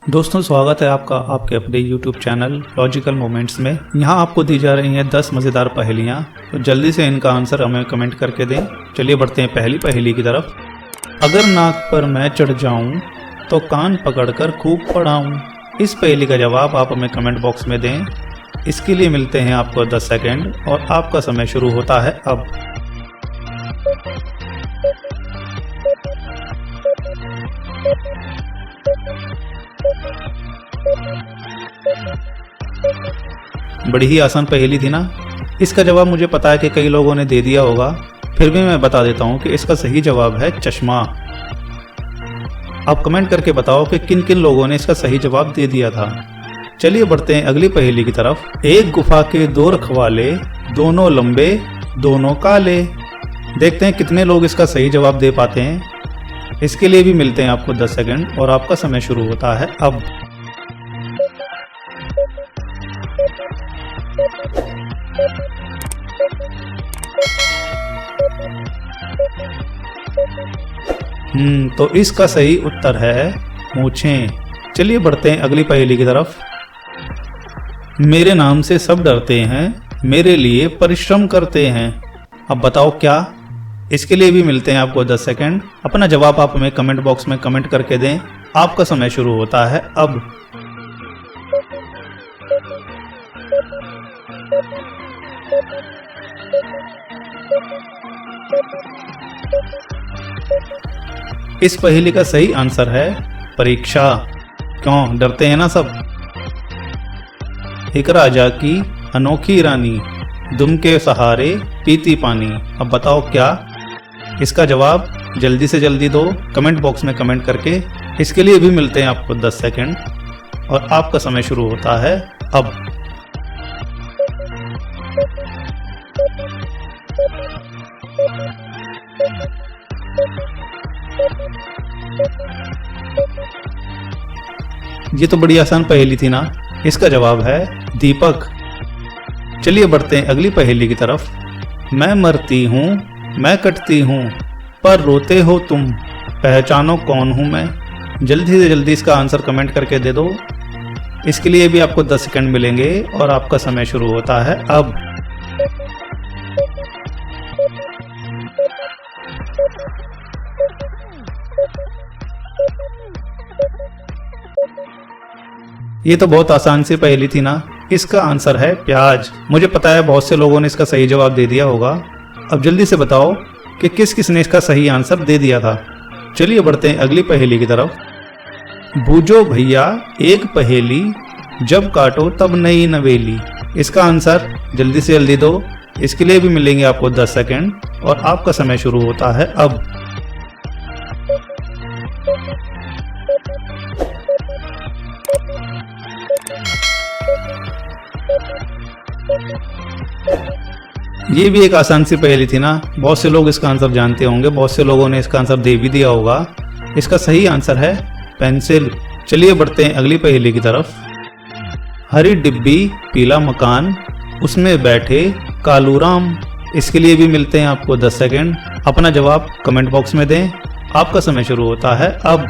दोस्तों स्वागत है आपका आपके अपने YouTube चैनल लॉजिकल मोमेंट्स में। यहाँ आपको दी जा रही हैं 10 मज़ेदार पहेलियाँ, तो जल्दी से इनका आंसर हमें कमेंट करके दें। चलिए बढ़ते हैं पहली पहेली की तरफ। अगर नाक पर मैं चढ़ जाऊँ तो कान पकड़कर खूब पढ़ाऊँ। इस पहेली का जवाब आप हमें कमेंट बॉक्स में दें। इसके लिए मिलते हैं आपको 10 सेकेंड और आपका समय शुरू होता है अब। बड़ी ही आसान पहेली थी ना। इसका जवाब मुझे पता है कि कई लोगों ने दे दिया होगा, फिर भी मैं बता देता हूं कि इसका सही जवाब है चश्मा। आप कमेंट करके बताओ कि किन किन लोगों ने इसका सही जवाब दे दिया था। चलिए बढ़ते हैं अगली पहेली की तरफ। एक गुफा के 2 रखवाले, दोनों लंबे दोनों काले। देखते हैं कितने लोग इसका सही जवाब दे पाते हैं। इसके लिए भी मिलते हैं आपको 10 सेकंड और आपका समय शुरू होता है अब। तो इसका सही उत्तर है मूंछें। चलिए बढ़ते हैं अगली पहेली की तरफ। मेरे नाम से सब डरते हैं, मेरे लिए परिश्रम करते हैं। अब बताओ क्या। इसके लिए भी मिलते हैं आपको 10 सेकंड। अपना जवाब आप हमें कमेंट बॉक्स में कमेंट करके दें। आपका समय शुरू होता है अब। इस पहेली का सही आंसर है परीक्षा। क्यों डरते हैं ना सब। एक राजा की अनोखी रानी, दुम के सहारे पीती पानी। अब बताओ क्या। इसका जवाब जल्दी से जल्दी दो कमेंट बॉक्स में कमेंट करके। इसके लिए भी मिलते हैं आपको 10 सेकंड और आपका समय शुरू होता है अब। ये तो बड़ी आसान पहेली थी ना। इसका जवाब है दीपक। चलिए बढ़ते हैं अगली पहेली की तरफ। मैं मरती हूँ, मैं कटती हूँ, पर रोते हो तुम, पहचानो कौन हूँ मैं। जल्दी से जल्दी इसका आंसर कमेंट करके दे दो। इसके लिए भी आपको 10 सेकंड मिलेंगे और आपका समय शुरू होता है अब। ये तो बहुत आसान सी पहेली थी ना। इसका आंसर है प्याज। मुझे पता है बहुत से लोगों ने इसका सही जवाब दे दिया होगा। अब जल्दी से बताओ कि किस किस ने इसका सही आंसर दे दिया था। चलिए बढ़ते हैं अगली पहेली की तरफ। बूझो भैया एक पहेली, जब काटो तब नई नवेली। इसका आंसर जल्दी से जल्दी दो। इसके लिए भी मिलेंगे आपको 10 सेकंड और आपका समय शुरू होता है अब। ये भी एक आसान सी पहेली थी ना। बहुत से लोग इसका आंसर जानते होंगे, बहुत से लोगों ने इसका आंसर दे भी दिया होगा। इसका सही आंसर है पेंसिल। चलिए बढ़ते हैं अगली पहेली की तरफ। हरी डिब्बी पीला मकान, उसमें बैठे कालू राम। इसके लिए भी मिलते हैं आपको 10 सेकंड। अपना जवाब कमेंट बॉक्स में दें। आपका समय शुरू होता है अब।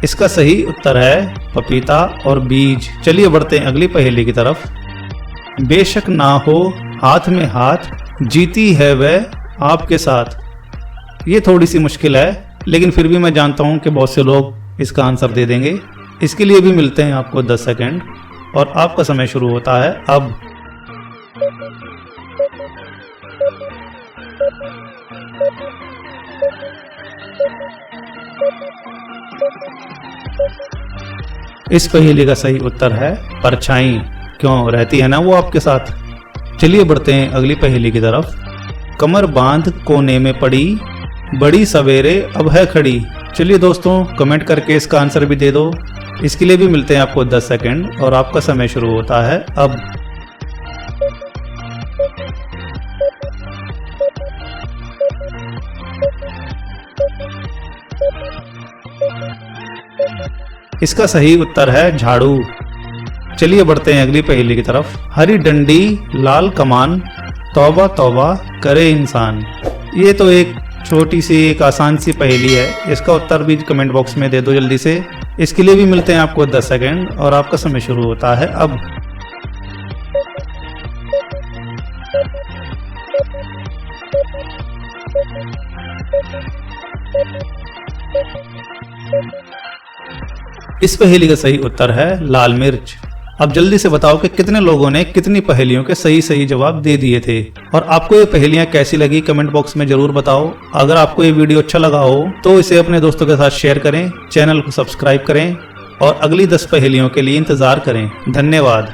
इसका सही उत्तर है पपीता और बीज। चलिए बढ़ते हैं अगली पहेली की तरफ। बेशक ना हो हाथ में हाथ, जीती है वह आपके साथ। ये थोड़ी सी मुश्किल है, लेकिन फिर भी मैं जानता हूं कि बहुत से लोग इसका आंसर दे देंगे। इसके लिए भी मिलते हैं आपको 10 सेकंड और आपका समय शुरू होता है अब। इस पहेली का सही उत्तर है परछाई। क्यों रहती है ना वो आपके साथ। चलिए बढ़ते हैं अगली पहेली की तरफ। कमर बांध कोने में पड़ी, बड़ी सवेरे अब है खड़ी। चलिए दोस्तों कमेंट करके इसका आंसर भी दे दो। इसके लिए भी मिलते हैं आपको 10 सेकंड और आपका समय शुरू होता है अब। इसका सही उत्तर है झाड़ू। चलिए बढ़ते हैं अगली पहेली की तरफ। हरी डंडी लाल कमान, तौबा तौबा करे इंसान। ये तो एक छोटी सी एक आसान सी पहेली है, इसका उत्तर भी कमेंट बॉक्स में दे दो जल्दी से। इसके लिए भी मिलते हैं आपको 10 सेकंड और आपका समय शुरू होता है अब। इस पहेली का सही उत्तर है लाल मिर्च। अब जल्दी से बताओ कि कितने लोगों ने कितनी पहेलियों के सही जवाब दे दिए थे। और आपको ये पहेलियां कैसी लगी कमेंट बॉक्स में जरूर बताओ। अगर आपको ये वीडियो अच्छा लगा हो तो इसे अपने दोस्तों के साथ शेयर करें, चैनल को सब्सक्राइब करें और अगली 10 पहेलियों के लिए इंतजार करें। धन्यवाद।